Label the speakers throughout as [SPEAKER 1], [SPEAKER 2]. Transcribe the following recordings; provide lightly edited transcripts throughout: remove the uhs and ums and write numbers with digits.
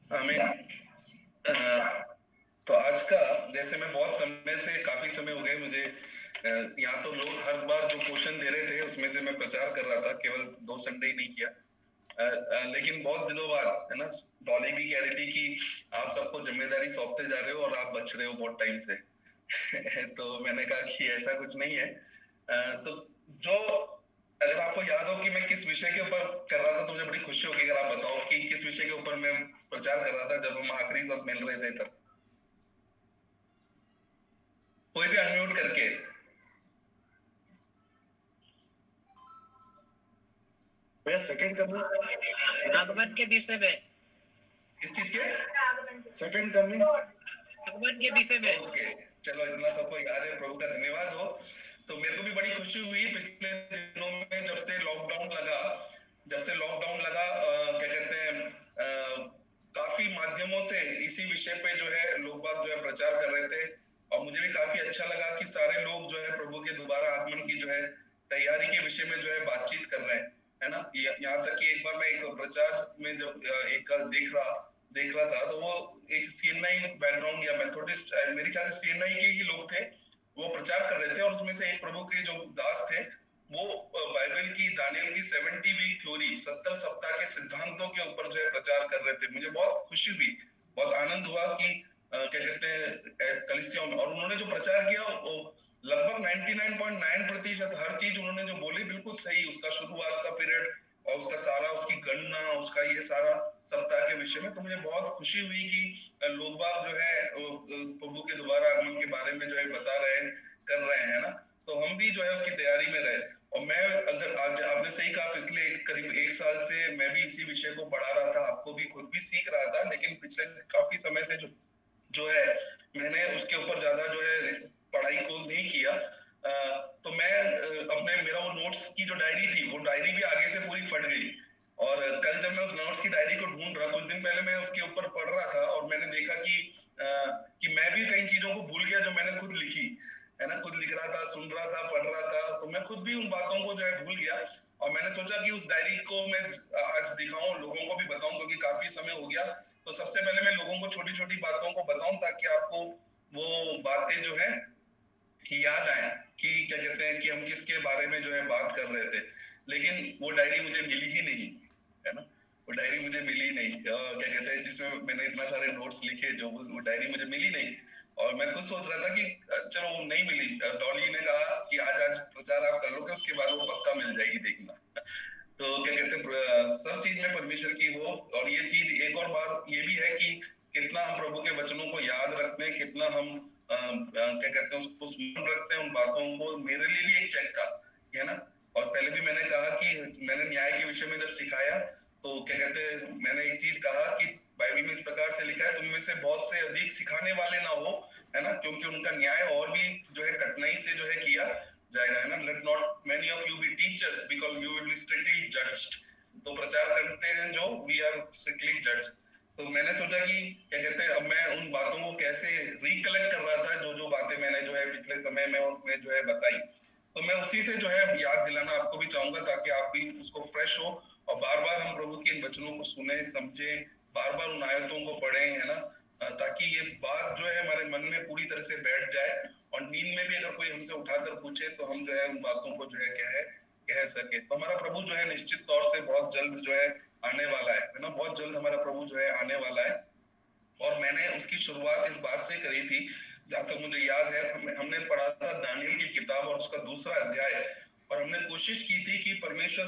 [SPEAKER 1] हमें तो आज का, जैसे मैं बहुत समय से, काफी समय हो गए मुझे, यहाँ तो लोग हर बार जो क्वेश्चन दे रहे थे उसमें से मैं प्रचार कर रहा था, केवल 2 संडे ही नहीं किया। लेकिन बहुत दिनों बाद, है ना, डॉली भी कह रही थी कि आप सबको जिम्मेदारी सौंपते जा रहे हो और आप बच रहे हो बहुत टाइम से। तो मैंने कहा कि ऐसा कुछ नहीं है। तो जो, अगर आपको याद हो कि मैं किस विषय के ऊपर कर रहा था तो मुझे बड़ी खुशी होगी अगर आप बताओ कि किस विषय के ऊपर मैं प्रचार कर रहा था जब हम आखिरी सब मिल रहे थे तब। कोई भी अनम्यूट करके। भैया सेकंड करना।
[SPEAKER 2] आगमन के विषय में।
[SPEAKER 1] किस चीज के? सेकंड करनी।
[SPEAKER 2] आगमन के विषय में।
[SPEAKER 1] ओके, चलो इतना सबको याद है, प्रभु का धन्यवाद हो। तो मेरे को भी बड़ी खुशी हुई पिछले दिनों में, जब से लॉकडाउन लगा, क्या कहते हैं, काफी माध्यमों से इसी विषय पे जो है लोग बाग जो है प्रचार कर रहे थे। और मुझे भी काफी अच्छा लगा कि सारे लोग जो है प्रभु के दोबारा आगमन की जो है तैयारी के विषय में जो है बातचीत कर रहे हैं, है ना। यहाँ तक कि एक बार मैं एक प्रचार में जब एक देख रहा था तो वो एक सीएनआई बैकग्राउंड या मेथोडिस्ट, मेरे ख्याल से सीएनआई के ही लोग थे, वो प्रचार कर रहे थे। और उसमें से एक प्रभु के जो दास थे, वो बाइबल की, दानियल की 70 वीक थ्योरी, 70 सप्ताह के सिद्धांतों के ऊपर जो है प्रचार कर रहे थे। मुझे बहुत खुशी हुई, बहुत आनंद हुआ कि क्या कहते हैं, कलीसियाओं में। और उन्होंने जो प्रचार किया वो लगभग 99.9% हर चीज उन्होंने जो बोली बिल्कुल सही, उसका शुरुआत का पीरियड और उसका सारा, उसकी गणना, उसका ये सारा सप्ताह के विषय में। तो मुझे बहुत खुशी हुई कि लोग बाग जो है प्रभु के दोबारा आगमन के बारे में जो है बता रहे हैं, कर रहे हैं ना। तो हम भी जो है उसकी तैयारी में रहे। और मैं, अगर आज आपने सही कहा, पिछले करीब 1 साल से मैं भी इसी विषय को पढ़ा रहा था, आपको भी खुद भी सीख रहा था, लेकिन पिछले काफी समय से जो है मैंने उसके ऊपर ज्यादा जो है पढ़ाई को नहीं किया। तो मैं अपने, मेरा वो नोट्स की जो डायरी थी, वो डायरी भी आगे से पूरी फट गई। और कल जब मैं उस नोट्स की डायरी को ढूंढ रहा, कुछ दिन पहले मैं उसके ऊपर पढ़ रहा था और मैंने देखा कि मैं भी कई चीजों को भूल गया जो मैंने खुद लिखी, है ना। खुद लिख रहा था, सुन रहा था, पढ़ रहा था, तो मैं खुद भी उन बातों को जो है भूल गया। और मैंने सोचा कि उस डायरी को मैं आज दिखाऊं, लोगों को भी बताऊं, क्योंकि काफी समय हो गया। तो सबसे पहले मैं लोगों को छोटी छोटी बातों को बताऊं ताकि आपको वो बातें जो है याद आए कि क्या कहते हैं कि हम किसके बारे में जो है बात कर रहे थे। लेकिन वो डायरी मुझे मिली ही नहीं, है ना। वो डायरी मुझे मिली नहीं, क्या कहते हैं, जिसमें मैंने इतना सारे नोट्स लिखे, जो वो डायरी मुझे मिली नहीं। और मैं खुद सोच रहा था कि चलो वो नहीं मिली, डॉली ने कहा कि आज आज प्रचार आप कर लोगे, उसके बाद वो पक्का मिल जाएगी, देखना। तो क्या कहते हैं, सब चीज में परमेश्वर की वो। और ये चीज, एक और बात ये भी है कि कितना हम प्रभु के वचनों को याद रखते हैं, कितना हम क्या कहते हैं उसको स्मरण रखते हैं उन बातों को। मेरे लिए भी एक चेक था, है ना। और पहले भी मैंने कहा कि मैंने न्याय के विषय में जब सिखाया तो क्या कहते हैं, मैंने एक चीज कहा कि बाइबल में इस प्रकार से लिखा है, तुम में से बहुत से अधिक सिखाने वाले ना हो, है ना, क्योंकि उनका न्याय और भी जो है कठिनाई से जो है किया जाएगा, है ना। Let not many of you be teachers because you will be strictly judged. तो प्रचार करते हैं जो, वी आर स्ट्रिक्टली जज्ड। तो मैंने सोचा कि क्या कहते हैं, अब मैं उन बातों को कैसे रिकलेक्ट कर रहा था, जो जो बातें मैंने जो है पिछले समय में जो है बताई। तो मैं उसी से जो है याद दिलाना आपको भी चाहूंगा, ताकि आप भी उसको फ्रेश हो और बार बार हम प्रभु के इन वचनों को सुने, समझे, बार बार उन आयतों को पढ़ें, है ना। ताकि ये बात जो है हमारे मन में पूरी तरह से बैठ जाए। और नींद में भी अगर कोई हमसे उठाकर पूछे तो हम जो है उन बातों को जो है क्या है कह सके। तो हमारा प्रभु जो है निश्चित तौर से बहुत जल्द जो है आने वाला है ना। बहुत जल्द हमारा प्रभु जो है आने वाला है। और मैंने उसकी शुरुआत इस बात से करी थी, जहां तक मुझे याद है, हमने पढ़ा था दानियल की किताब और उसका 2 अध्याय। और हमने कोशिश की थी कि परमेश्वर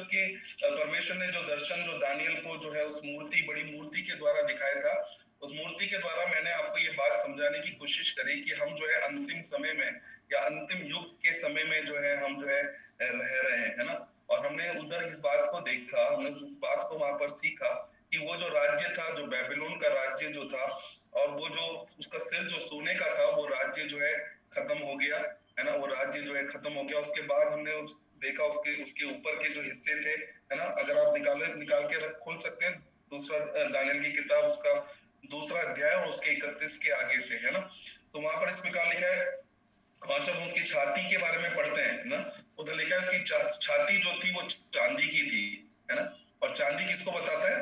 [SPEAKER 1] ने जो दर्शन जो दानियल को जो है उस मूर्ति, बड़ी मूर्ति के द्वारा दिखाया था, उस मूर्ति के द्वारा मैंने आपको ये बात समझाने की कोशिश करी कि हम जो है अंतिम समय में या अंतिम युग के समय में जो है हम जो है रह रहे हैं, है ना। और हमने उधर इस बात को देखा, हमने इस बात को वहां पर सीखा कि वो जो राज्य था, जो बेबीलोन का राज्य जो था, और वो जो उसका सिर जो सोने का था, वो राज्य जो है खत्म हो गया, है ना। वो राज्य जो है खत्म हो गया। उसके बाद हमने देखा उसके उसके ऊपर के जो हिस्से थे, है ना। अगर आप निकाल के खोल सकते हैं दूसरा दानियल की किताब, उसका 2 अध्याय और उसके 31 के आगे से, है ना। तो वहां पर इस प्रकार लिखा है। और जब उसकी छाती के बारे में पढ़ते हैं ना, उधर लिखा है उसकी छाती जो थी वो चांदी की थी, है ना। और चांदी किसको बताता है?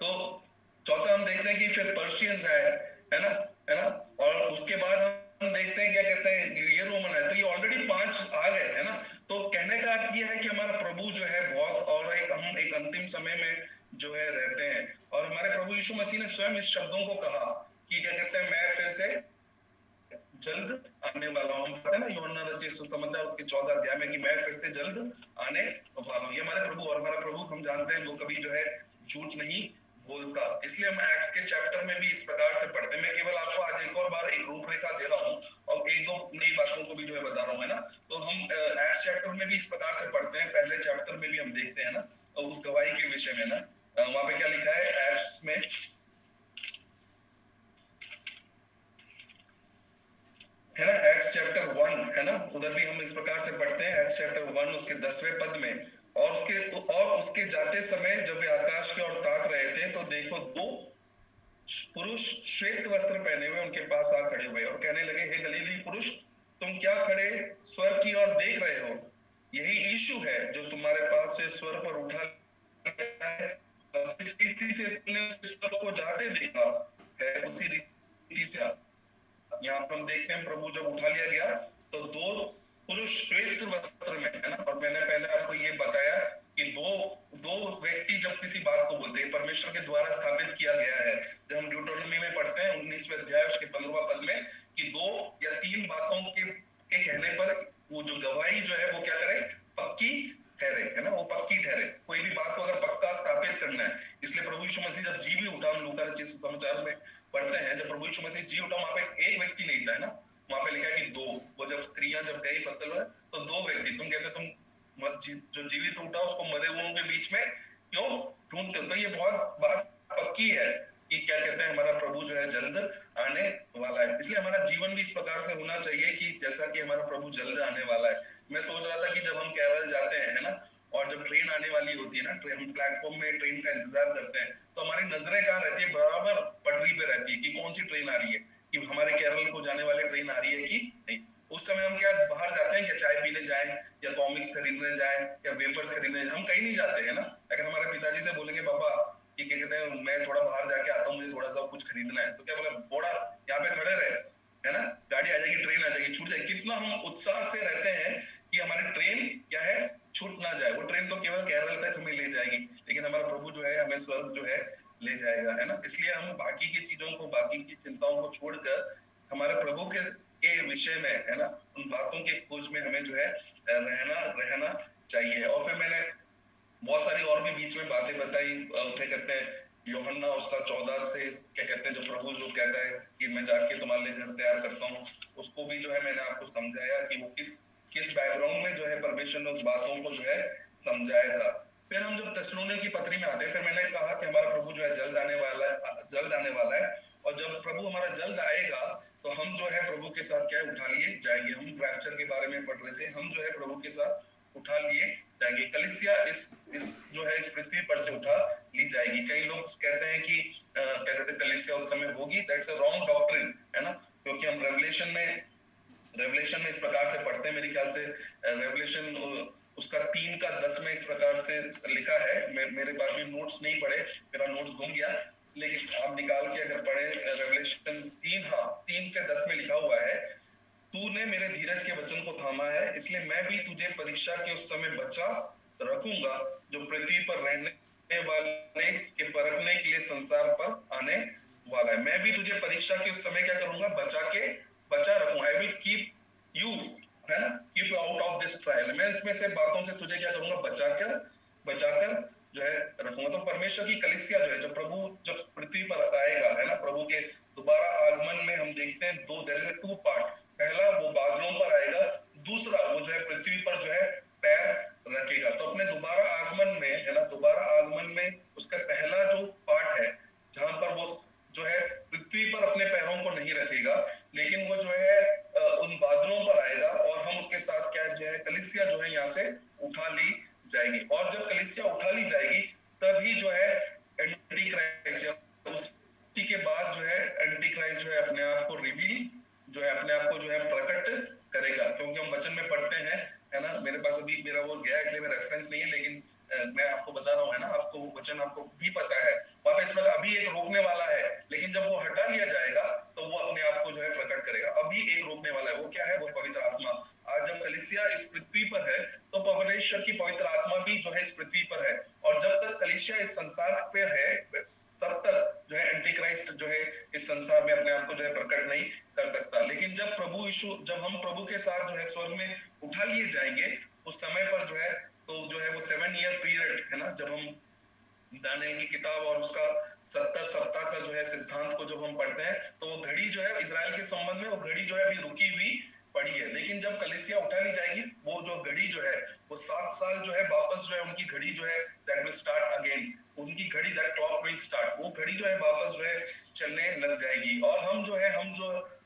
[SPEAKER 1] तो चौथा हम देखते हैं कि फिर पर्शियंस है ना, और उसके बाद हम देखते हैं क्या कहते हैं ये रोमन है। तो ये ऑलरेडी 5 आ गए, है ना। तो कहने का अर्थ ये है कि हमारा प्रभु जो है बहुत, और हम एक अंतिम समय में जो है रहते हैं, और हमारे प्रभु यीशु मसीह ने स्वयं इस शब्दों को कहा कि क्या कहते हैं, मैं फिर से जल्द आने वाला हूँ। हम पढ़ते हैं ना यूहन्ना रचित सुसमाचार उसके 14 अध्याय में कि मैं फिर से जल्द आने वाला हूँ। ये हमारे प्रभु, और हमारा प्रभु हम जानते हैं वो कभी जो है झूठ नहीं बोलता। इसलिए हम एक्ट्स के चैप्टर में भी इस प्रकार से पढ़ते हैं। मैं केवल आपको आज एक और बार एक रूपरेखा दे रहा हूँ और एक दो नई बातों को भी जो है बता रहा हूँ, है ना। तो हम एक्ट्स चैप्टर में भी इस प्रकार से पढ़ते हैं। पहले चैप्टर में भी हम देखते हैं ना उस गवाही के विषय में ना, वहां पे क्या लिखा है एक्ट्स में, है ना, एक्ट्स चैप्टर 1, है ना, उधर भी हम इस प्रकार से पढ़ते हैं एक्ट्स चैप्टर 1 उसके 10वें पद में, और उसके जाते समय जब वे आकाश की ओर ताक रहे थे तो देखो दो पुरुष श्वेत वस्त्र पहने हुए उनके पास आ खड़े हुए और कहने लगे, हे गलीली पुरुष, तुम क्या खड़े स्वर्ग की ओर देख रहे हो? यही यीशु है जो तुम्हारे पास से स्वर्ग पर उठा लिया है। जिस रीति से तुमने उस स्वर्ग को जाते देखा है उसी रीति से यहाँ पर हम देखते हैं प्रभु जब उठा लिया गया तो दो पुरुष श्वेत वस्त्र में, है ना। और मैंने पहले आपको ये बताया कि दो व्यक्ति जब किसी बात को बोलते हैं, परमेश्वर के द्वारा स्थापित किया गया है। जब हम ड्यूटोनॉमी में पढ़ते हैं 19वें अध्याय उसके 15वां पद में कि 2 या 3 बातों के कहने पर वो जो गवाही जो है वो क्या करे, पक्की ठहरे, है ना, वो पक्की ठहरे। कोई भी बात को अगर पक्का स्थापित करना है, इसलिए प्रभु यीशु मसीह जब जी भी उठा, हम लूका रचित सुसमाचार में पढ़ते हैं, जब प्रभु यीशु मसीह जी उठा वहां पे एक व्यक्ति नहीं था, है ना, वहां पे लिखा है कि 2। वो जब स्त्रियां जब गई पत्तल में तो 2 व्यक्ति, तुम कहते तुम जो जीवित उठा उसको मरे हुओं के बीच में क्यों ढूंढते हो? तो ये बहुत बात पक्की है कि क्या कहते हैं हमारा प्रभु जो है जल्द आने वाला है। इसलिए हमारा जीवन भी इस प्रकार से होना चाहिए कि जैसा कि हमारा प्रभु जल्द आने वाला है। मैं सोच रहा था कि जब हम केरल जाते हैं, है ना, और जब ट्रेन आने वाली होती है ना, हम प्लेटफॉर्म में ट्रेन का इंतजार करते हैं तो हमारी नजरें कहाँ रहती है, बराबर पटरी पे रहती है कि कौन सी ट्रेन आ रही है, कि हमारे केरल को जाने वाली ट्रेन आ रही है कि नहीं। उस समय हम क्या बाहर जाते हैं, क्या चाय पीने जाएं या कॉमिक्स खरीदने जाएं या वेफर्स खरीदने जाएं? हम कहीं नहीं जाते हैं ना। अगर हमारे पिताजी से बोलेंगे पापा कि क्या कहते हैं मैं थोड़ा बाहर जाके आता हूँ, मुझे थोड़ा सा कुछ खरीदना है, तो क्या बोले, बोड़ा यहाँ पे खड़े रहे, है ना, गाड़ी आ जाएगी, ट्रेन आ जाएगी, छूट जाएगी। कितना हम उत्साह से रहते हैं कि हमारी ट्रेन क्या है, छूट ना जाए। वो ट्रेन तो केवल केरल तक हमें ले जाएगी, लेकिन हमारा प्रभु जो है हमें स्वर्ग जो है ले जाएगा, है ना। इसलिए हम बाकी की चीजों को, बाकी की चिंताओं को छोड़कर हमारे प्रभु के विषय में, है ना, उन बातों के खोज में हमें जो है रहना चाहिए। और फिर मैंने बहुत सारी और भी बीच में बातें बताई, क्या कहते हैं यूहन्ना उसका 14 से क्या कहते हैं, जो प्रभु जो कहता है कि मैं जाके तुम्हारे लिए घर तैयार करता हूँ, उसको भी जो है मैंने आपको समझाया कि वो किस बैकग्राउंड में जो है परमेश्वर ने उस बातों को जो है समझाया था। फिर हम जब थिस्सलुनीके की पत्री में आते हैं, फिर मैंने कहा कि हमारा प्रभु जो है जल्द आने वाला है, और जब प्रभु हमारा जल्द आएगा तो हम जो है प्रभु के साथ क्या उठा लिए जाएंगे। हम रैप्चर के बारे में पढ़ रहे थे, हम जो है प्रभु के साथ उठा लिए जाएंगे। कलीसिया इस जो है इस पृथ्वी पर से उठा ली जाएगी। कई लोग कहते हैं कि क्या कहते हैं कलीसिया उस समय होगी, दैट्स अ रॉन्ग डॉक्ट्रिन, है ना, क्योंकि हम रेवलेशन में इस प्रकार से पढ़ते हैं। मेरे ख्याल से रेवलेशन उसका 3 का 10 में इस प्रकार से लिखा है। मेरे पास भी नोट्स नहीं पढ़े, मेरा नोट्स गुम गया, लेकिन आप निकाल के अगर पढ़े रेवलेशन 3, हाँ 3 के 10 में लिखा हुआ है, तूने मेरे धीरज के वचन को थामा है, इसलिए मैं भी तुझे परीक्षा के उस समय बचा रखूंगा जो पृथ्वी पर रहने वाले के परखने के लिए संसार पर आने वाला है। मैं भी तुझे परीक्षा के उस समय क्या करूंगा, बचा रखूंगा। आई विल कीप यू, है ना, keep out of this trial. मैं इसमें से बातों से तुझे क्या करूंगा, बचाकर जो है रखूंगा। तो परमेश्वर की कलीसिया जो है, जब प्रभु जब पृथ्वी पर आएगा, है ना, प्रभु के दोबारा आगमन में हम देखते हैं देयर इज अ 2 पार्ट। पहला वो बादलों पर आएगा, दूसरा वो जो है पृथ्वी पर जो है पैर रखेगा। तो अपने दोबारा आगमन में, है ना, दोबारा आगमन में उसका पहला जो पार्ट है जहां पर वो जो है पृथ्वी पर अपने पैरों को नहीं रखेगा, लेकिन वो जो है उन बादलों पर आएगा और हम उसके साथ क्या जो है कलीसिया जो है यहाँ से उठा ली जाएगी। और जब कलीसिया उठा ली जाएगी तभी जो है एंटी क्राइस्ट, उसी के बाद जो है एंटी क्राइस्ट जो है अपने आप को रिवील जो है अपने आप को जो है प्रकट करेगा। क्योंकि हम वचन में पढ़ते हैं, है ना, मेरे पास अभी मेरा वो गया इसलिए मैं रेफरेंस नहीं है, लेकिन मैं आपको बता रहा हूँ, है ना, आपको वो वचन आपको भी पता है, वहां पे इस प्रकार अभी एक रोकने वाला है, लेकिन जब वो हटा लिया जाएगा तो वो अपने आप को जो है प्रकट करेगा। अभी एक रोकने वाला है, वो क्या है? वो पवित्र आत्मा। आज जब कलीसिया इस पृथ्वी पर है तो परमेश्वर की पवित्र आत्मा भी जो है इस पृथ्वी पर है, और जब तक कलीसिया इस संसार पे है तब तक जो है एंटी क्राइस्ट जो है इस संसार में अपने आप को जो है प्रकट नहीं कर सकता। लेकिन जब प्रभु यीशु, जब हम प्रभु के साथ जो है स्वर्ग में उठा लिए जाएंगे, उस समय पर जो है, तो जो है वो 7 ईयर पीरियड है ना, जब हम दानियल की किताब और उसका 70 सप्ताह का जो है सिद्धांत को जब हम पढ़ते हैं, तो वो घड़ी जो है इजराइल के संबंध में, वो घड़ी जो है अभी रुकी हुई पड़ी है। लेकिन जब कलीसिया उठा ली जाएगी, वो जो घड़ी जो है वो 7 साल जो है वापस जो है उनकी घड़ी जो है दैट विल स्टार्ट अगेन, उनकी घड़ी दैट क्लॉक विल स्टार्ट, वो घड़ी जो है वापस जो है चलने लग जाएगी, और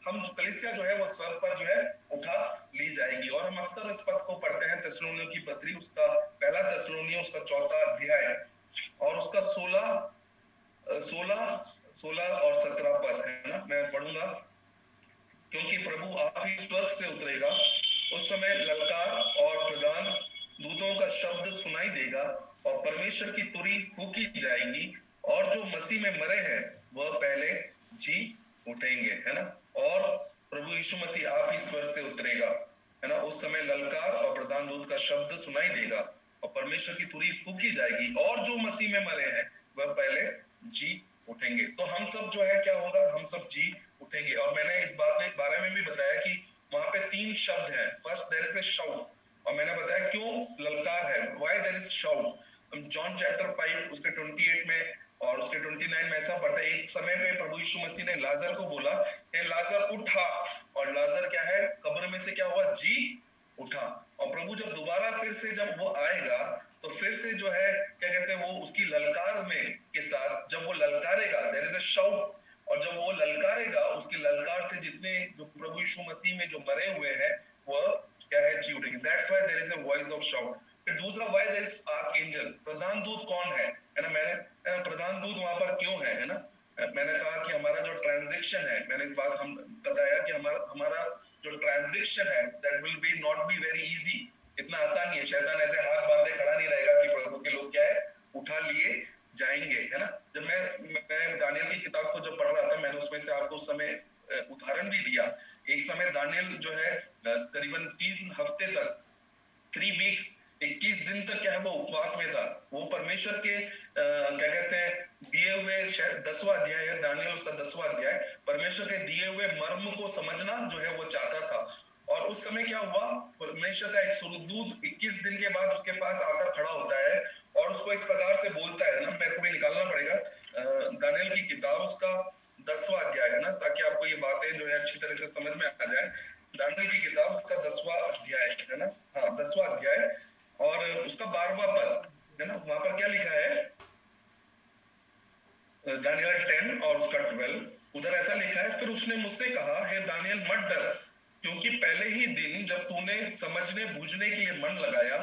[SPEAKER 1] हम कलीसिया जो है वो स्वर्ग पर जो है उठा ली जाएगी। और हम अक्सर इस पद को पढ़ते हैं थिस्सलुनीकियों की पत्री, उसका पहला थिस्सलुनीकियों उसका 4था अध्याय और उसका 16 और 17 पद है ना, मैं पढ़ूंगा। क्योंकि प्रभु आप ही स्वर्ग से उतरेगा, उस समय ललकार और प्रधान दूतों का शब्द सुनाई देगा, और परमेश्वर की तुरी फूकी जाएगी, और जो मसीह में मरे हैं वह पहले जी उठेंगे, है ना। और प्रभु यीशु मसीह आप ही स्वर्ग से उतरेगा, है ना, उस समय ललकार और प्रधान दूत का शब्द सुनाई देगा, और परमेश्वर की तुरी फूकी जाएगी, और जो मसीह में मरे हैं वह पहले जी उठेंगे। तो हम सब जो है क्या होगा? हम सब जी उठेंगे। और मैंने इस बात के बारे में भी बताया कि वहां पे 3 शब्द हैं। First there is a shout, और मैंने बताया क्यों ललकार है, व्हाई देयर इज शाउट। हम जॉन चैप्टर 5 उसके 28 में और उसके 29 में ऐसा पढ़ता है, एक समय में प्रभु यीशु मसीह ने लाजर को बोला, हे लाजर उठा, और लाजर क्या है? कब्र में से क्या हुआ? जी उठा। और प्रभु जब दोबारा फिर से जब वो आएगा, तो फिर से जो है क्या कहते हैं, वो उसकी ललकार में के साथ जब वो ललकारेगा, देयर इज अ शाउट, और जब वो ललकारेगा, उसकी ललकार से जितने जो प्रभु यीशु मसीह में जो मरे हुए हैं वो क्या है? जी उठेंगे। That's why there is a voice of shout. फिर दूसरा, व्हाई देयर इज आर्कएंजल, प्रधान दूत कौन है ना, मैंने प्रधान दूत वहां पर क्यों है ना, मैंने कहा कि हमारा जो ट्रांजैक्शन है, मैंने इस बात हम बताया कि हमारा हमारा जो ट्रांजैक्शन है that will be not be very easy, इतना आसान नहीं है। शैतान ऐसे हाथ बांधे खड़ा नहीं रहेगा कि प्रभु के लोग क्या है उठा लिए जाएंगे, है ना। जब मैं दानियल की किताब को जब पढ़ रहा था, मैंने उसमें से आपको उस समय उदाहरण भी दिया। एक समय दानियल जो है करीबन 3 हफ्ते तक 3 वीक्स 21 दिन तक क्या है वो उपवास में था। वो परमेश्वर के क्या कहते हैं दिए हुए, शायद 10वां अध्याय है दानियल, उसका 10वां अध्याय, परमेश्वर के दिए हुए मर्म को समझना जो है वो चाहता था। और उस समय क्या हुआ, परमेश्वर का एक सुरदूत 21 दिन के बाद उसके पास आकर खड़ा होता है और उसको इस प्रकार से बोलता है ना, मेरे को भी निकालना पड़ेगा दानियल की किताब उसका 10वां अध्याय है ना, ताकि आपको ये बातें जो है अच्छी तरह से समझ में आ जाए। दानियल की किताब उसका 10वां अध्याय है ना, हाँ 10वां अध्याय और उसका 12वां पद है ना, वहां पर क्या लिखा है? दानियल 10 और उसका 12 उधर ऐसा लिखा है, फिर उसने मुझसे कहा, हे दानियल मत डर, क्योंकि पहले ही दिन जब तूने समझने बूझने के लिए मन लगाया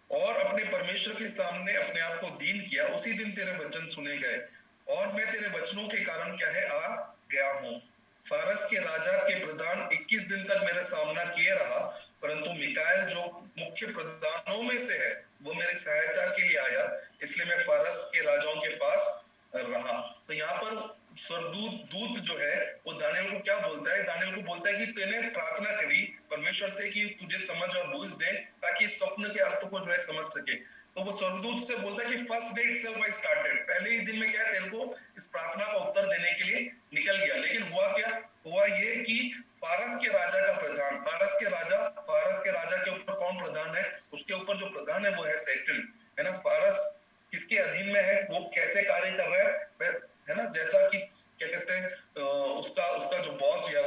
[SPEAKER 1] और अपने परमेश्वर के सामने अपने आप को दीन किया, उसी दिन तेरे वचन सुने गए, और मैं तेरे वचनों के कारण क्या है आ गया हूँ। फारस के राजा के प्रधान 21 दिन तक मेरा सामना किए रहा, परंतु मिकाएल जो मुख्य प्रधानों में से है वो मेरी सहायता के लिए आया, इसलिए मैं फारस के राजाओं के पास रहा। तो यहाँ पर स्वर्गदूत दूत जो है वो दानियल को क्या बोलता है? दानियल को बोलता है कि तूने प्रार्थना करी परमेश्वर से कि तुझे समझ और बूझ दे, ताकि इस स्वप्न के अर्थ को जो है समझ सके। तो वो स्वर्गदूत से बोलता है कि first day itself I started, पहले ही दिन में क्या है तेरे को इस प्रार्थना का उत्तर देने के लिए निकल गया। लेकिन हुआ क्या? हुआ ये कि फारस के राजा का प्रधान, फारस के राजा के ऊपर कौन प्रधान है? उसके ऊपर जो प्रधान है वो है सैटन, है ना। फारस किसके अधीन में है? वो कैसे कार्य कर रहा है ना, जैसा कि क्या कहते हैं उसका उसका जो बॉस या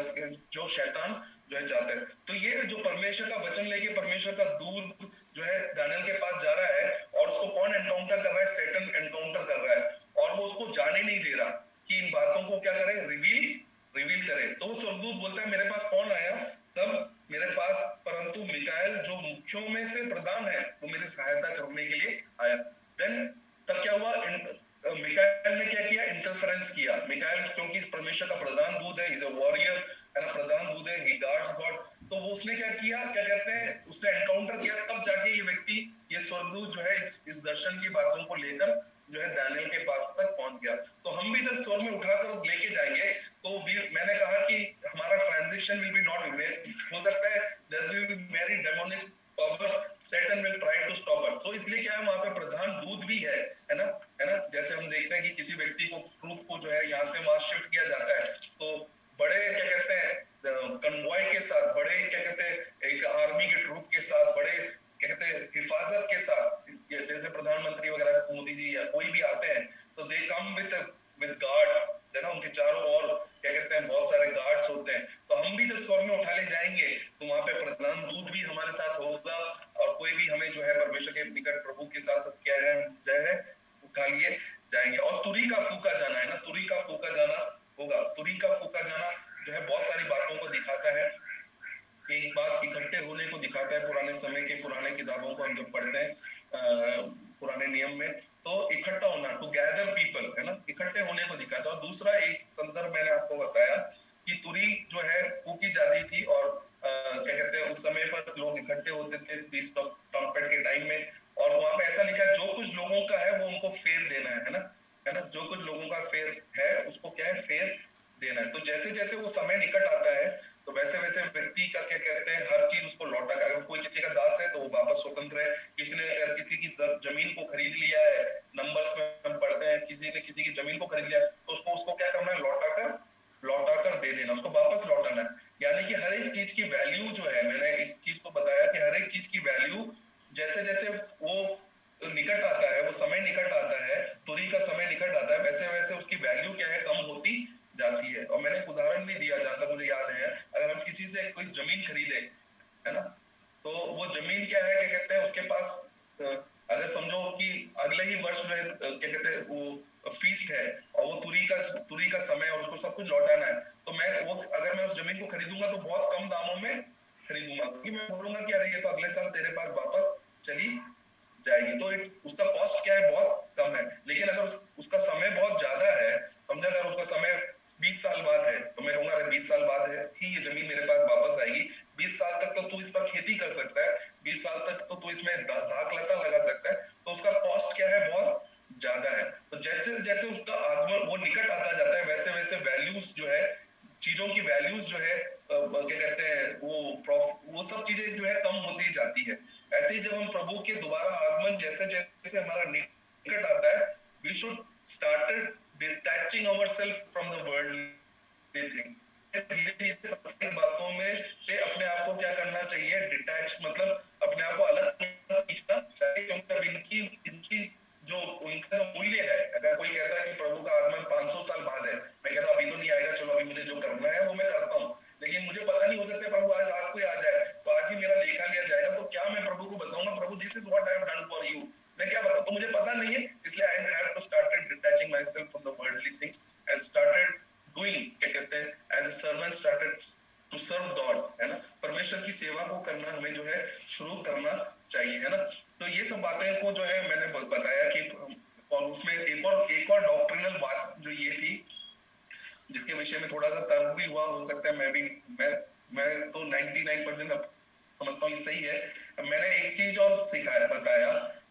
[SPEAKER 1] जो शैतान जो है चाहता है। तो ये जो परमेश्वर का वचन लेके परमेश्वर का दूत जो है दानियल के पास जा रहा है, और उसको कौन एनकाउंटर कर रहा है? सैटन एनकाउंटर कर रहा है, और वो उसको जाने नहीं दे रहा कि इन बातों को क्या करे, रिवील करे। तो वो स्वर्गदूत बोलता है मेरे पास कौन आया? तब मेरे पास परंतु मिकाएल जो मुख्यों में से प्रधान है वो मेरी सहायता करने के लिए आया। देन तब क्या हुआ? मिकाएल ने क्या किया? इंटरफेरेंस किया। मिकाएल क्योंकि परमेश्वर का प्रधान दूत है, इज अ वॉरियर, है ना, प्रधान दूत है, ही गार्ड्स गॉड। तो वो उसने क्या किया, क्या कहते हैं, उसने एनकाउंटर किया, तब जाके ये व्यक्ति ये स्वर्गदूत जो है इस दर्शन की बातों को लेकर जो है दानियल के पास तक पहुंच गया। तो हम भी जब स्वर्ग में उठाकर लेके जाएंगे तो मैंने कहा कि हमारा ट्रांजिशन विल बी नॉट, हो सकता है there will be very demonic powers, satan will try to stop us. तो इसलिए क्या है, वहां पे प्रधान दूत भी है ना। जैसे हम देखते हैं कि किसी व्यक्ति को, ट्रूप को जो है यहाँ से वहां शिफ्ट किया जाता है, तो बड़े क्या कहते हैं कन्वॉय के साथ, बड़े क्या कहते हैं एक आर्मी के ट्रूप के साथ, बड़े क्या कहते हैं हिफाजत के साथ, जैसे प्रधानमंत्री वगैरह मोदी जी या कोई भी आते हैं तो दे कम विद गार्ड है ना, उनके चारों ओर क्या कहते हैं बहुत सारे गार्ड्स होते हैं। तो हम भी जब स्वर्ग में उठा ले जाएंगे तो वहां पे प्रधान दूत भी हमारे साथ होगा और कोई भी हमें जो है परमेश्वर के निकट प्रभु के साथ क्या है जय है उठा लिए जाएंगे। और तुरी का फूका जाना है ना, तुरी का फूका जाना होगा। तुरी का फूका जाना जो है बहुत सारी बातों को दिखाता है, एक बात इकट्ठे होने को दिखाता है। पुराने समय के पुराने किताबों को हम जब पढ़ते हैं पुराने नियम में, तो इकट्ठा होना, टू गैदर पीपल है ना, इकट्ठे होने को दिखाता है। और दूसरा एक संदर्भ मैंने आपको बताया कि तुरी जो है फूकी जाती थी और क्या कहते हैं उस समय पर लोग इकट्ठे होते थे फीस्ट ऑफ ट्रम्पेट के टाइम में, और वहां पे ऐसा लिखा है जो कुछ लोगों का है वो उनको फेर देना है ना, जो कुछ लोगों का फेर है उसको क्या है फेर देना है। तो जैसे जैसे वो समय निकट आता है तो वैसे वैसे व्यक्ति का क्या कहते हैं हर चीज उसको लौटा कर, कोई किसी का दास है तो वो वापस स्वतंत्र है। किसी ने अगर किसी की जमीन को खरीद लिया है, नंबर्स में हम पढ़ते हैं किसी ने किसी की जमीन को खरीद लिया तो उसको उसको क्या करना है, लौटा कर दे देना, उसको वापस लौटाना है। यानी कि हर एक चीज की वैल्यू जो है, मैंने एक चीज को बताया कि हर एक चीज की वैल्यू जैसे जैसे वो निकट आता है, वो समय निकट आता है, तुरी का समय निकट आता है, वैसे वैसे उसकी वैल्यू क्या है कम होती जाती है। और मैंने एक उदाहरण भी दिया जहां तक मुझे याद है, अगर हम किसी से कोई जमीन खरीदे है ना, तो वो जमीन क्या है क्या कहते हैं उसके पास अगर समझो कि अगले ही वर्ष जो है क्या कहते हैं वो फीस्ट है और वो तुरी का समय और उसको सब कुछ लौटाना है, तो मैं वो अगर मैं उस जमीन को खरीदूंगा तो बहुत कम दामों में खरीदूंगा, क्योंकि मैं बोलूंगा कि अरे ये तो अगले साल तेरे पास वापस चली जाएगी, तो उसका कॉस्ट क्या है बहुत कम है। लेकिन अगर उसका समय बहुत ज्यादा है, समझा, अगर उसका समय 20 साल बाद है तो मैं कहूंगा अरे 20 साल बाद है ही ये जमीन मेरे पास वापस आएगी, 20 साल तक तो तू इस पर खेती कर सकता है, 20 साल तक तो तू इसमें धाक लता लगा सकता है, तो उसका कॉस्ट क्या है बहुत ज्यादा है। तो जैसे जैसे उसका आगमन वो निकट आता जाता है वैसे वैसे वैल्यूज जो है, चीजों की वैल्यूज जो है क्या कहते हैं वो सब चीजें जो है कम होती जाती है। ऐसे ही जब हम प्रभु के दोबारा आगमन जैसे जैसे हमारा निकट आता है, we should started detaching ourselves from the worldly things। धीरे धीरे संसारिक बातों में से अपने आप को क्या करना चाहिए, डिटैच, मतलब अपने आप को अलग करना सीखना चाहिए, क्योंकि इनकी इनकी जो उनका जो मूल्य है, अगर कोई कहता है कि प्रभु का आगमन 500 साल बाद है, मैं कहता हूँ अभी तो नहीं आएगा, चलो अभी मुझे जो करना है वो मैं करता हूँ, लेकिन मुझे पता नहीं हो सकता प्रभु आज रात को ही आ जाए तो आज ही मेरा लेखा लिया जाएगा, तो क्या मैं प्रभु को बताऊंगा प्रभु this is what I have done for you, मैं क्या बताऊं, तो मुझे पता नहीं है, इसलिए I have to started detaching myself from the worldly things and started doing, क्या कहते हैं as a servant, started to serve God, है ना, परमेश्वर की सेवा को करना हमें जो है शुरू करना चाहिए, है ना। तो ये सब बातें को जो है मैंने बताया कि, और उसमें एक और डॉक्ट्रिनल बात जो ये थी जिसके विषय में थोड़ा सा तर्क भी हुआ, हो सकता है मैं तो 99% अब समझता हूँ ये सही है। मैंने एक चीज और सिखाया बताया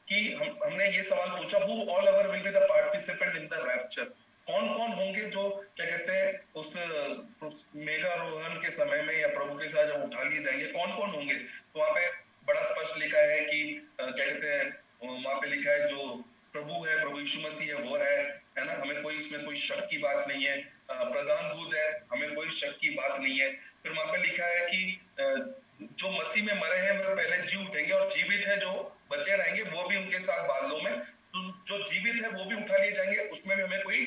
[SPEAKER 1] कि हमने ये सवाल पूछा, who all ever will be the participant in the rapture, कौन कौन होंगे जो क्या कहते हैं उस मेघारोहण के समय में या प्रभु के साथ जब उठा लिए जाएंगे कौन कौन होंगे। तो वहां पे बड़ा स्पष्ट लिखा है कि क्या कहते हैं वहां पे लिखा है जो प्रभु है, प्रभु यीशु मसीह है वो है ना, हमें कोई इसमें कोई शक की बात नहीं है। प्रधान दूत है, हमें कोई शक की बात नहीं है। फिर वहां पे लिखा है कि जो मसीह में मरे हैं वो पहले जी उठेंगे और जीवित है जो बचे रहेंगे वो भी उनके साथ बादलों में, तो जो जीवित है वो भी उठा लिए जाएंगे, उसमें भी हमें कोई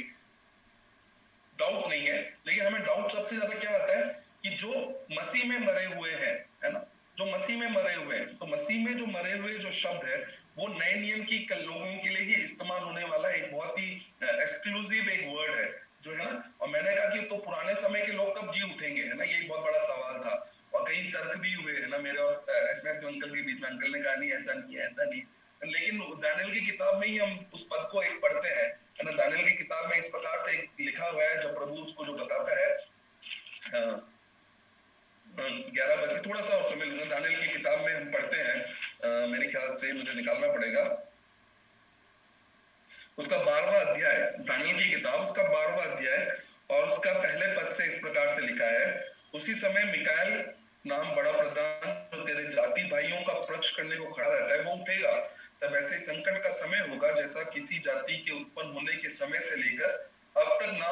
[SPEAKER 1] डाउट नहीं है। लेकिन हमें डाउट सबसे ज्यादा क्या आता है कि जो मसीह में मरे हुए हैं, है ना, जो मसीह में मरे हुए हैं, तो मसीह में जो मरे हुए जो शब्द है वो नए नियम की लोगों के लिए ही इस्तेमाल होने वाला एक बहुत ही एक्सक्लूसिव एक वर्ड है जो है ना। और मैंने कहा कि तो पुराने समय के लोग कब जी उठेंगे, है ना, ये एक बहुत बड़ा सवाल था और कई तर्क भी हुए, है ना, मेरे और एसमेर के अंकल के बीच में, अंकल ने कहा नहीं ऐसा नहीं है, ऐसा नहीं, लेकिन दानियल की किताब में ही हम उस पद को एक पढ़ते हैं, है ना। दानियल की किताब में इस प्रकार से लिखा हुआ है जब प्रभु उसको जो बताता है, 11 बज के थोड़ा सा और समय लूंगा। दानियल की किताब में हम पढ़ते हैं, मेरे ख्याल से मुझे निकालना पड़ेगा, उसका 12वां अध्याय, दानियल की किताब उसका 12वां अध्याय और उसका पहले पद से इस प्रकार से लिखा है। उसी समय मिकाएल नाम बड़ा प्रधान जो तेरे जाति भाइयों का पक्ष करने को खड़ा रहता है वो उठेगा। तब ऐसे संकट का समय होगा जैसा किसी जाति के उत्पन्न होने के समय से लेकर अब तक ना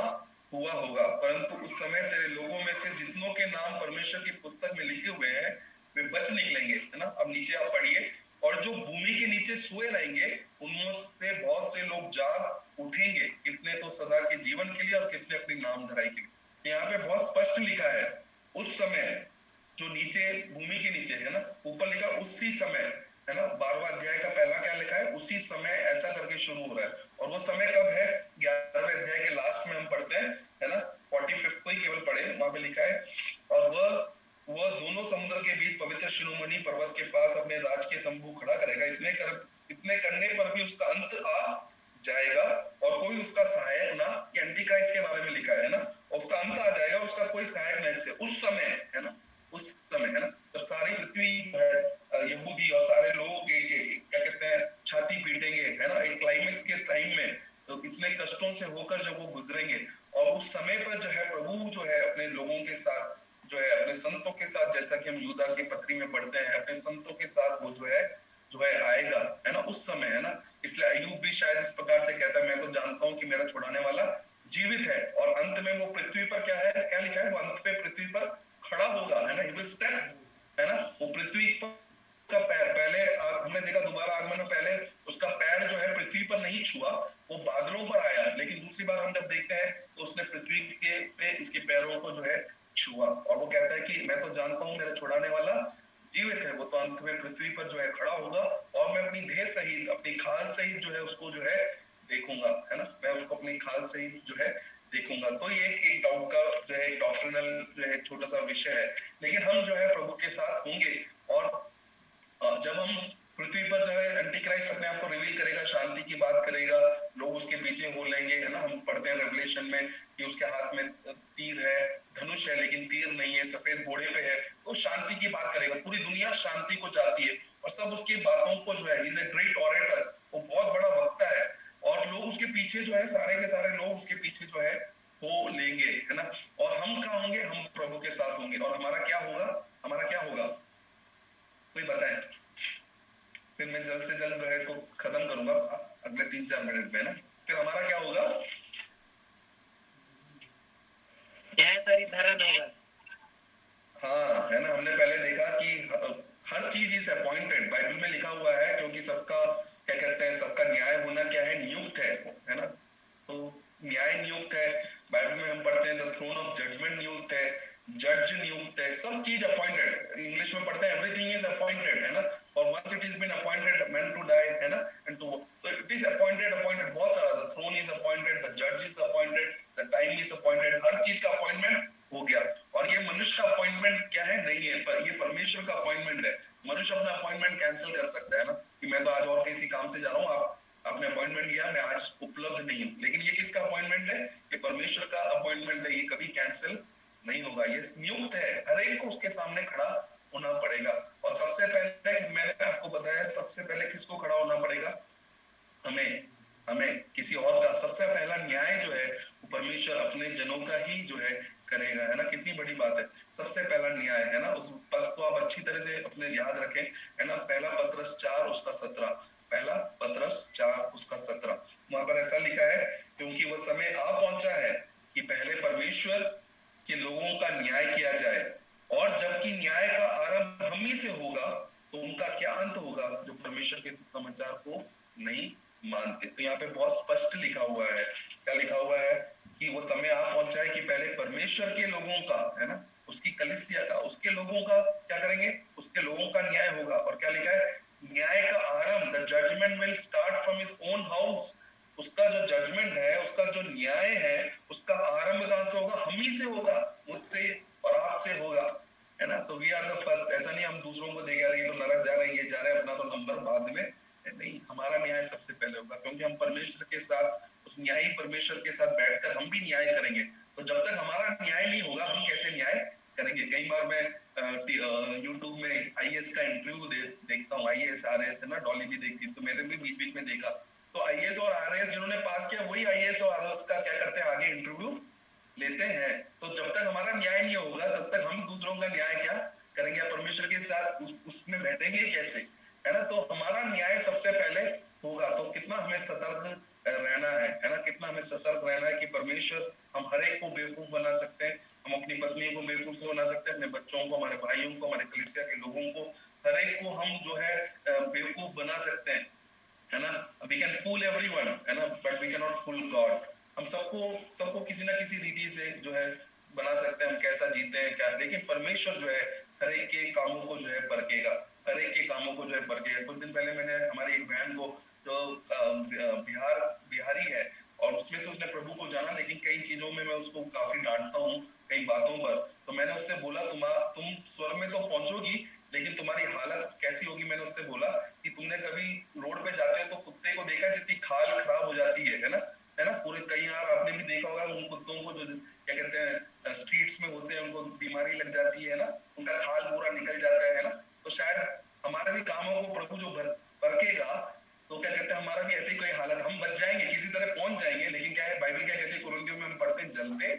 [SPEAKER 1] हुआ होगा, परंतु उस समय तेरे लोगों में से जितनों के नाम परमेश्वर की पुस्तक में लिखे हुए हैं वे बच निकलेंगे, है ना। अब नीचे आप पढ़िए, और जो भूमि के नीचे सोए रहेंगे उनमें से बहुत से लोग जाग उठेंगे, कितने तो सदा के जीवन के लिए और कितने अपनी नाम धराई के लिए। यहाँ पे बहुत स्पष्ट लिखा है उस समय, जो नीचे भूमि के नीचे है ना, ऊपर लिखा उसी समय, है ना। 12वां अध्याय का पहला क्या लिखा है, उसी समय ऐसा करके शुरू हो रहा है। और वो समय कब है, 11वें अध्याय के लास्ट में हम पढ़ते हैं, है ना। 45 को ही केवल पढ़े, वहां पे लिखा है, और वह दोनों समुद्र के बीच पवित्र शिरोमणि पर्वत के पास अपने राज के तंबू खड़ा करेगा। इतने करने पर भी उसका अंत आ जाएगा और कोई उसका सहायक ना, ये एंटी क्राइस्ट के बारे में लिखा है ना, और उसका अंत आ जाएगा, उसका कोई सहायक नहीं से। उस समय, है ना, उस समय, है ना, जब सारी पृथ्वी है यहूदी और सारे लोग क्या कहते हैं छाती पीटेंगे, है ना, एक क्लाइमेक्स के टाइम में, तो इतने कष्टों से होकर जब वो गुजरेंगे, और उस समय पर जो है प्रभु जो है अपने लोगों के साथ, जो है अपने संतों के साथ, जैसा कि हम यूदा की पत्री में पढ़ते हैं, अपने संतों के साथ वो जो है आएगा, है ना, उस समय, है ना। इसलिए अय्यूब भी शायद इस प्रकार से कहता है, मैं तो जानता हूं कि मेरा छुड़ाने वाला जीवित है, और अंत में वो पृथ्वी पर क्या है, क्या लिखा है, वो अंत पे पृथ्वी पर खड़ा होगा, है ना, ही विल स्टेप, है ना, वो पृथ्वी पर का पैर पहले हमने देखा दोबारा आगमन में पहले उसका पैर जो है पृथ्वी पर नहीं छुआ, वो बादलों पर आया, लेकिन दूसरी बार हम जब देखते हैं तो उसने पृथ्वी के पे उसके पैरों को जो है छुआ, और वो कहता है कि मैं तो जानता हूं मेरा छुड़ाने वाला जीवित है, वो तो अंत में पृथ्वी पर जो है खड़ा होगा, और मैं अपनी देह सहित अपनी खाल सहित जो है उसको जो है देखूंगा, है ना, मैं उसको अपनी खाल सहित जो है देखूंगा। तो ये एक डाउट का जो है डॉक्ट्रिनल जो है छोटा सा विषय है, लेकिन हम जो है प्रभु के साथ होंगे, और जब हम पृथ्वी पर जो है एंटी क्राइस्ट अपने आप को रिवील करेगा, शांति की बात करेगा, लोग उसके पीछे हो लेंगे, है ना। हम पढ़ते हैं रेवलेशन में कि उसके हाथ में तीर है, धनुष है, लेकिन तीर नहीं है, सफेद घोड़े पे है, तो शांति की बात करेगा। पूरी दुनिया शांति को चाहती है, और सब उसकी बातों को जो है, he is a great orator, वो बहुत बड़ा वक्ता है, और लोग उसके पीछे जो है, सारे के सारे लोग उसके पीछे जो है हो लेंगे, है ना। और हम कहाँ होंगे, हम प्रभु के साथ होंगे, और हमारा क्या होगा, हमारा क्या होगा, कोई बताए, फिर मैं जल्द से जल्द जो है इसको खत्म करूंगा अगले 3-4 मिनट में ना। फिर हमारा क्या होगा,
[SPEAKER 2] न्याय परिधारण होगा।
[SPEAKER 1] हाँ, है ना। हमने पहले देखा कि हर चीज इज अपॉइंटेड, बाइबल में लिखा हुआ है, क्योंकि सबका क्या कहते हैं, सबका न्याय होना क्या है, नियुक्त है ना। तो न्याय नियुक्त है, बाइबल में हम पढ़ते हैं द थ्रोन ऑफ जजमेंट नियुक्त है, जज नियुक्त है, सब चीज अपॉइंटेड। इंग्लिश में पढ़ते हैं एवरीथिंग इज अपॉइंटेड, है ना, और once it is been appointed man to die, है ना, एंड टू, तो इट इज अपॉइंटेड बहुत सारा, the throne is appointed, the जज is appointed, the time is appointed, हर चीज का अपॉइंटमेंट हो गया। और ये मनुष्य का अपॉइंटमेंट क्या है, नहीं है, पर ये परमेश्वर का अपॉइंटमेंट है। मनुष्य अपना अपॉइंटमेंट कैंसिल कर सकता है ना, कि मैं तो आज और किसी काम से जा रहा हूँ, आप आपने अपॉइंटमेंट लिया, मैं आज उपलब्ध नहीं हूँ, लेकिन ये किसका अपॉइंटमेंट है, ये परमेश्वर का अपॉइंटमेंट है, ये कभी कैंसिल नहीं होगा, ये नियुक्त है, हर एक को उसके सामने खड़ा होना पड़ेगा। और सबसे पहले मैंने आपको बताया, सबसे पहले किसको खड़ा होना पड़ेगा, हमें हमें किसी और का सबसे पहला न्याय जो है वो परमेश्वर अपने जनों का ही जो है करेगा, है ना। कितनी बड़ी बात है, सबसे पहला न्याय, है ना। उस पद को आप अच्छी तरह से अपने याद रखें, है ना। पहला पत्रस 4 उसका 17, पहला पत्रस 4 उसका 17, वहां पर ऐसा लिखा है, क्योंकि वह समय आ पहुंचा है कि पहले परमेश्वर के लोगों का न्याय किया जाए, और जबकि न्याय का आरंभ हम ही से होगा, तो उनका क्या अंत होगा जो परमेश्वर के समाचार को नहीं मानते। तो यहाँ पे बहुत स्पष्ट लिखा हुआ है, क्या लिखा हुआ है, कि वो समय आ पहुंचा है कि पहले परमेश्वर के लोगों का, है ना, उसकी कलीसिया का, उसके लोगों का क्या करेंगे, उसके लोगों का न्याय होगा। और क्या लिखा है, न्याय का आरंभ, the judgment will start from his own house, उसका जो जजमेंट है, उसका जो न्याय है, उसका आरंभ कहां से होगा, हम ही से होगा, मुझसे और आपसे होगा, है ना। तो वी आर द फर्स्ट, ऐसा नहीं हम दूसरों को देख रहे हैं तो नरक जा रहे हैं, ये जा रहे हैं, अपना तो नंबर बाद में, नहीं, हमारा न्याय सबसे पहले होगा, क्योंकि हम परमेश्वर के साथ, उस न्यायी परमेश्वर के साथ बैठकर हम भी न्याय करेंगे। तो जब तक हमारा न्याय नहीं होगा, हम कैसे न्याय करेंगे। कई बार मैं यूट्यूब में आईएएस का इंटरव्यू देखता हूँ, आईएएस आरएएस है ना, डॉली भी देखती, तो मैंने भी बीच बीच में देखा। तो आईएएस और आरएएस जिन्होंने पास किया वही आईएएस और आरएएस का क्या करते हैं, आगे इंटरव्यू लेते हैं। तो जब तक हमारा न्याय नहीं होगा तब तक हम दूसरों का न्याय क्या करेंगे, परमेश्वर के साथ उसमें बैठेंगे कैसे, है ना। तो हमारा न्याय सबसे पहले होगा। तो कितना हमें सतर्क रहना है ना, कितना हमें सतर्क रहना है कि परमेश्वर, हम हर एक को बेवकूफ बना सकते हैं, हम अपनी पत्नी को बेवकूफ से बना सकते हैं, अपने बच्चों को, हमारे भाइयों को, हमारे कलीसिया के लोगों को, हर एक को हम जो है बेवकूफ बना सकते हैं, है ना। वी कैन फूल एवरीवन, है ना, but we can not fool God. हम सबको सबको किसी ना किसी रीति से जो है बना सकते हैं, हम कैसा जीते हैं क्या, लेकिन परमेश्वर जो है हर एक के कामों को जो है परखेगा, हर एक के कामों को जो है परखेगा। कुछ दिन पहले मैंने हमारी एक बहन को, जो बिहारी है, और उसमें से उसने प्रभु को जाना, लेकिन कई चीजों में मैं उसको काफी डांटता हूँ, कई बातों पर। तो मैंने उससे बोला, तुम स्वर्ग में तो पहुंचोगी, लेकिन तुम्हारी हालत कैसी होगी। मैंने उससे बोला कि तुमने कभी रोड पे जाते हो तो कुत्ते को देखा जिसकी खाल खराब हो जाती है ना, है ना। पूरे कई बार आपने भी देखा होगा उन कुत्तों को जो क्या कहते हैं स्ट्रीट्स में होते हैं, उनको बीमारी लग जाती है ना, उनका खाल पूरा निकल जाता है ना। तो शायद हमारे भी कामों को प्रभु जो परखेगा, तो क्या कहते हैं हमारा भी ऐसी कोई हालत, हम बच जाएंगे, किसी तरह पहुंच जाएंगे, लेकिन क्या है बाइबल क्या कहती है, कुरिन्थियों में हम पढ़ते हैं, जलते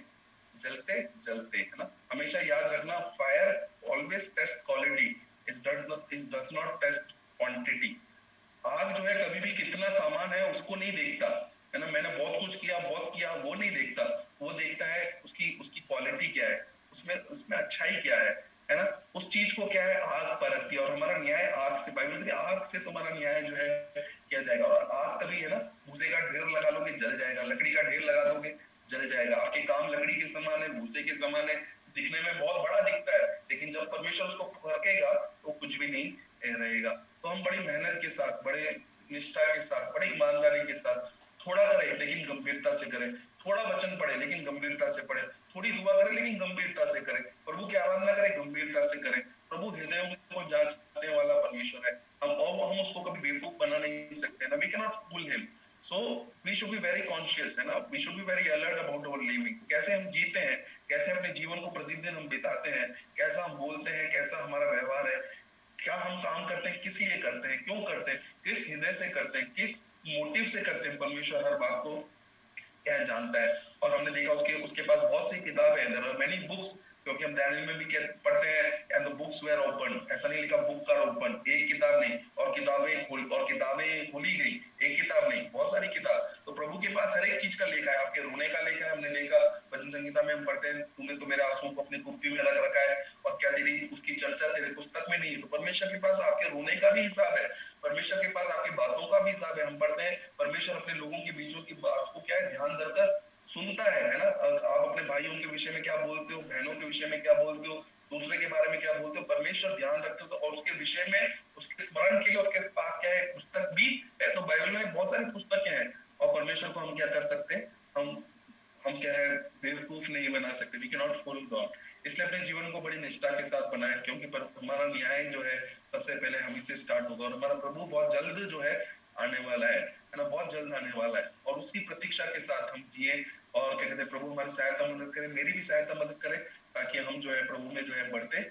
[SPEAKER 1] जलते जलते, है ना। हमेशा याद रखना, fire always test quality, it does not test quantity. आग जो है कभी भी कितना सामान है उसको नहीं देखता, है ना। मैंने बहुत कुछ किया, बहुत किया, वो नहीं देखता। वो देखता है उसकी उसकी क्वालिटी क्या है, उसमें उसमें अच्छाई क्या है ना। उस चीज को क्या है, आग परखती है। और हमारा न्याय आग से, बाइबल कहती है आग से तुम्हारा न्याय जो है किया जाएगा। और आग कभी, है ना, भूसे का ढेर लगा लोगे जल जाएगा, लकड़ी का ढेर लगा दोगे जल जाएगा। आपके काम लकड़ी के समान है, भूसे के समान है, दिखने में बहुत बड़ा दिखता है, लेकिन जब परमेश्वर उसको परखेगा तो कुछ भी नहीं रहेगा। तो हम बड़ी मेहनत के साथ, बड़े निष्ठा के साथ, बड़ी ईमानदारी के साथ थोड़ा करें लेकिन गंभीरता से करें, थोड़ा वचन पढ़े लेकिन गंभीरता से पढ़े, थोड़ी दुआ करें लेकिन गंभीरता से करें, प्रभु की आराधना करें गंभीरता से करें। प्रभु हृदयों को जांचने वाला परमेश्वर है। हम उसको कभी बेवकूफ बना नहीं सकते ना, we can not fool him. So we should be very conscious, है ना, we should be very alert about our living, कैसे हम जीते हैं, कैसे अपने जीवन को प्रतिदिन हम बिताते हैं, कैसा हम बोलते हैं, कैसा हमारा व्यवहार है, क्या हम काम करते हैं, किस लिए करते हैं, क्यों करते हैं, किस हृदय से करते हैं, किस मोटिव से करते हैं। परमेश्वर हर बात को क्या जानता है। और हमने देखा उसके उसके पास बहुत सी किताबें हैं, देयर आर मेनी बुक्स, क्योंकि हम दानियल में भी पढ़ते हैं, and the books were open, ऐसा नहीं लिखा बुक आर ओपन, एक किताब नहीं, और किताबें खोली गई, एक किताब नहीं, बहुत सारी किताब। तो प्रभु के पास हर एक चीज का लेखा है, आपके रोने का लेखा है। हमने देखा भजन संगीता में हम पढ़ते हैं, तूने तो मेरे आंसुओं को अपनी कुप्पी में रख रखा है, और क्या तेरी उसकी चर्चा तेरे पुस्तक में नहीं है। तो परमेश्वर के पास आपके रोने का भी हिसाब है, परमेश्वर के पास आपकी बातों का भी हिसाब है। हम पढ़ते हैं परमेश्वर अपने लोगों के बीचों की बात को क्या है, ध्यान धरकर सुनता है ना। आप अपने भाइयों के विषय में क्या बोलते हो, बहनों के विषय में क्या बोलते हो, दूसरे के बारे में क्या बोलते हो, परमेश्वर ध्यान रखते हो। और उसके विषय में, उसके स्मरण के लिए उसके पास क्या है, पुस्तक भी है। तो बाइबल में बहुत सारी पुस्तकें हैं, और परमेश्वर को हम क्या कर सकते हैं, हम क्या है, बेवकूफ नहीं बना सकते, we can not fool God. इसलिए अपने जीवन को बड़ी निष्ठा के साथ बनाए, क्योंकि हमारा न्याय जो है सबसे पहले हम से स्टार्ट होगा। और हमारा प्रभु बहुत जल्द जो है आने वाला है ना, बहुत जल्द आने वाला है। और उसी प्रतीक्षा के साथ हम जिए, और क्या कहते हैं, प्रभु हमारी सहायता मदद करे, मेरी भी सहायता मदद करे, ताकि हम जो है प्रभु में जो है बढ़ते